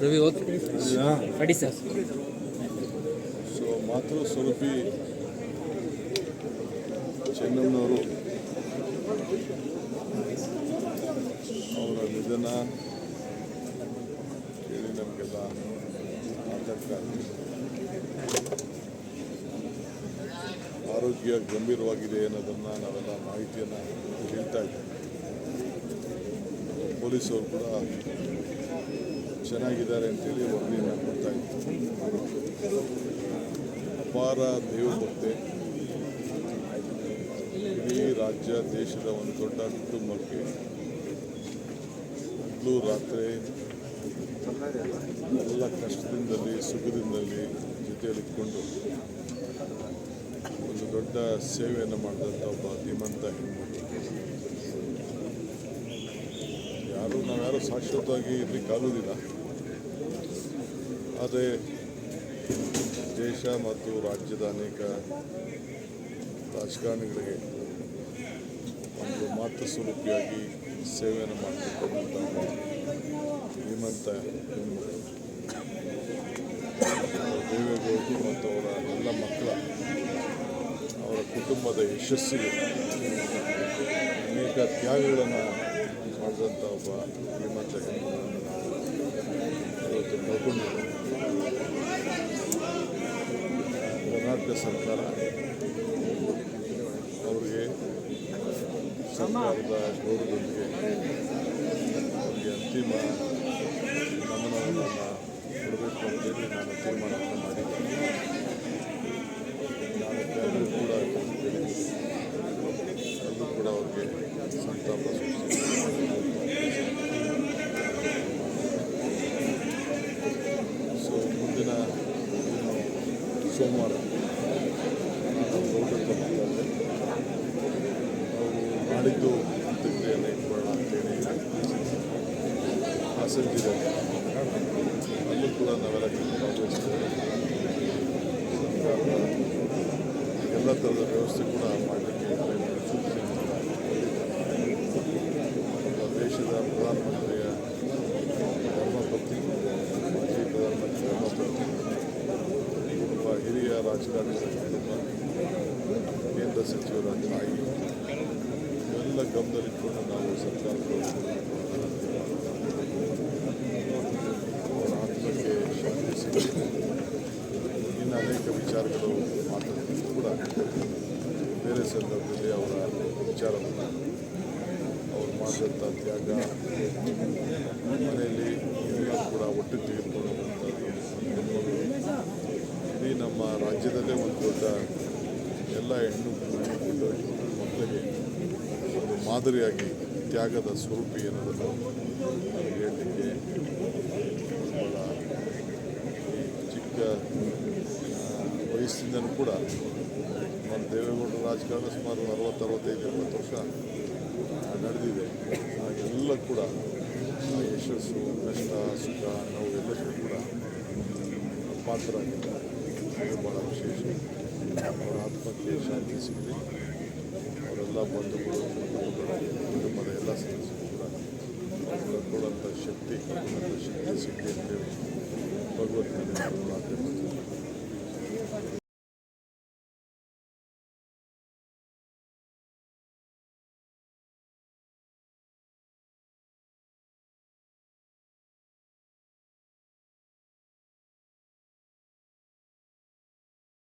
Ravi okay ಅಡಿ sir. So ಮಾತೃ ಸ್ವರೂಪಿ ಚೆನ್ನಮ್ಮನವರು ಅವರ ನಿಧನ ಕೇಳಿ ನಮಗೆಲ್ಲ ಆತಂಕ. ಆರೋಗ್ಯ ಗಂಭೀರವಾಗಿದೆ ಅನ್ನೋದನ್ನು ನಾವೆಲ್ಲ ಮಾಹಿತಿಯನ್ನು ಕೇಳ್ತಾ ಇದ್ದೀವಿ. ಪೊಲೀಸವರು ಕೂಡ ಚೆನ್ನಾಗಿದ್ದಾರೆ ಅಂತೇಳಿ ವರದಿಯನ್ನು ಕೊಡ್ತಾ ಇದ್ದಾರೆ. ಅಪಾರ ದೇವಭಕ್ತೆ, ಇಡೀ ರಾಜ್ಯ ದೇಶದ ಒಂದು ದೊಡ್ಡ ಕುಟುಂಬಕ್ಕೆ ಹಗಲು ರಾತ್ರಿ ಎಲ್ಲ ಕಷ್ಟದಿಂದಲೇ ಸುಖದಿಂದಲೇ ಜೊತೆಯಲ್ಲಿಟ್ಕೊಂಡು ಒಂದು ದೊಡ್ಡ ಸೇವೆಯನ್ನು ಮಾಡಿದಂಥ ಒಬ್ಬ ಧೀಮಂತ ಹೆಣ್ಮಗಳು. ನಾವ್ಯಾರೂ ಶಾಶ್ವತವಾಗಿ ಇರಲಿಕ್ಕೆ ಆಗೋದಿಲ್ಲ. ಆದರೆ ದೇಶ ಮತ್ತು ರಾಜ್ಯದ ಅನೇಕ ರಾಜಕಾರಣಿಗಳಿಗೆ ಒಂದು ಮಾತೃ ಸ್ವರೂಪಿಯಾಗಿ ಸೇವೆಯನ್ನು ಮಾಡತಕ್ಕಂಥ ಧೀಮಂತ ಹೆಣ್ಮಗಳು ದೇವೇಗೌಡರು ಮತ್ತು ಅವರ ಎಲ್ಲ ಮಕ್ಕಳ ಅವರ ಕುಟುಂಬದ ಯಶಸ್ಸಿಗೆ ಅನೇಕ ತ್ಯಾಗಗಳನ್ನು ಮಾಡಿದಂಥ ಒಬ್ಬ ಧೀಮಂತ ಹೆಣ್ಮಗಳನ್ನು ನಾವು ಇವತ್ತು ಕಳ್ಕೊಂಡಿದ್ದೇವೆ. ಕರ್ನಾಟಕ ಸರ್ಕಾರ ಅವರಿಗೆ ಸರ್ಕಾರದ ಗೌರವದೊಂದಿಗೆ ಅವರಿಗೆ ಅಂತಿಮ ನಮನವನ್ನು ಕೊಡಬೇಕು ಅಂತೇಳಿ ನಾನು ತೀರ್ಮಾನವನ್ನು ಮಾಡಿದ್ದೀನಿ. ನಾಳೆ ಎಲ್ಲರೂ ಕೂಡ ಎಲ್ಲರೂ ಕೂಡ ಅವರಿಗೆ ಸಂತಾಪ ಸೊ ಮುಂದಿನ ಸೋಮವಾರ ಗೌರವ ತಗೊಂಡಿದ್ದಾರೆ. ಅವರು ನಾಡಿದ್ದು ಅಂತ್ಯಕ್ರಿಯೆಯನ್ನು ಇಟ್ಕೊಳ್ಳೋಣ ಅಂತೇಳಿ ಆಸಕ್ತಿದ್ದಾರೆ. ಅಲ್ಲೂ ಕೂಡ ನಾವೆಲ್ಲ ಭಾಗವಹಿಸಿದ್ದೇವೆ. ಸರ್ಕಾರದ ಎಲ್ಲ ಥರದ ವ್ಯವಸ್ಥೆ ಕೂಡ ಮಾಡಲಿಕ್ಕೆ ದೇಶದ ಪ್ರಧಾನಮಂತ್ರಿಯ ಧರ್ಮಪತ್ನಿ, ಮಾಜಿ ಪ್ರಧಾನಮಂತ್ರಿ ಧರ್ಮಪತ್ನಿ, ಒಬ್ಬ ಹಿರಿಯ ರಾಜಕಾರಣಿಗಳ ಕುಟುಂಬ, ಕೇಂದ್ರ ಸಚಿವರ ತಾಯಿ ಇವೆಲ್ಲ ಗಮನದಲ್ಲಿಟ್ಕೊಂಡು ನಾವು ಸರ್ಕಾರದ ಅವರ ಆತ್ಮಕ್ಕೆ ಶಾಂತಿ ಸಿಗಲಿ. ಇನ್ನು ಅನೇಕ ವಿಚಾರಗಳು ಮಾತಾಡೋದು ಕೂಡ ಬೇರೆ ಸಂದರ್ಭದಲ್ಲಿ ಅವರ ವಿಚಾರವನ್ನು ಅವರು ಮಾಡಿದಂಥ ತ್ಯಾಗ, ಮನೆಯಲ್ಲಿ ಹಿರಿಯರು ಕೂಡ ಒಟ್ಟು ತೆಗೆದುಕೊಳ್ಳುವಂಥದ್ದು ಇಡೀ ನಮ್ಮ ರಾಜ್ಯದಲ್ಲೇ ಒಂದು ದೊಡ್ಡ ಎಲ್ಲ ಹೆಣ್ಣು ಮಕ್ಕಳಿಗೆ ಒಂದು ಮಾದರಿಯಾಗಿ ತ್ಯಾಗದ ಸ್ವರೂಪಿ ಅನ್ನೋದನ್ನು ಹೇಳಲಿಕ್ಕೆ ಭಾಳ ಈ ಚಿಕ್ಕ ವಯಸ್ಸಿಂದನೂ ಕೂಡ ನಮ್ಮ ದೇವೇಗೌಡರ ರಾಜಕಾರಣ ಸುಮಾರು 60-65 ವರ್ಷ ನಡೆದಿದೆ. ಎಲ್ಲ ಕೂಡ ಯಶಸ್ಸು, ಕಷ್ಟ, ಸುಖ, ನೋವು ಎಲ್ಲದಕ್ಕೂ ಕೂಡ ಪಾತ್ರರಾಗಿದ್ದಾರೆ. ಇದು ಭಾಳ ವಿಶೇಷ. ಅವರ ಆತ್ಮಕ್ಕೆ ಶಾಂತಿ ಸಿಗಲಿ. ಅವರೆಲ್ಲ ಬಂಧುಗಳು, ಕುಟುಂಬದ ಎಲ್ಲ ಸದಸ್ಯರು ಕೂಡ ಅವರ ಕೊಡುವಂಥ ಶಕ್ತಿ ಸಿಗಲಿ ಅಂತೇಳಿ ಭಗವಂತನಲ್ಲಿ ಪ್ರಾರ್ಥನೆ ಮಾಡ್ತೀನಿ.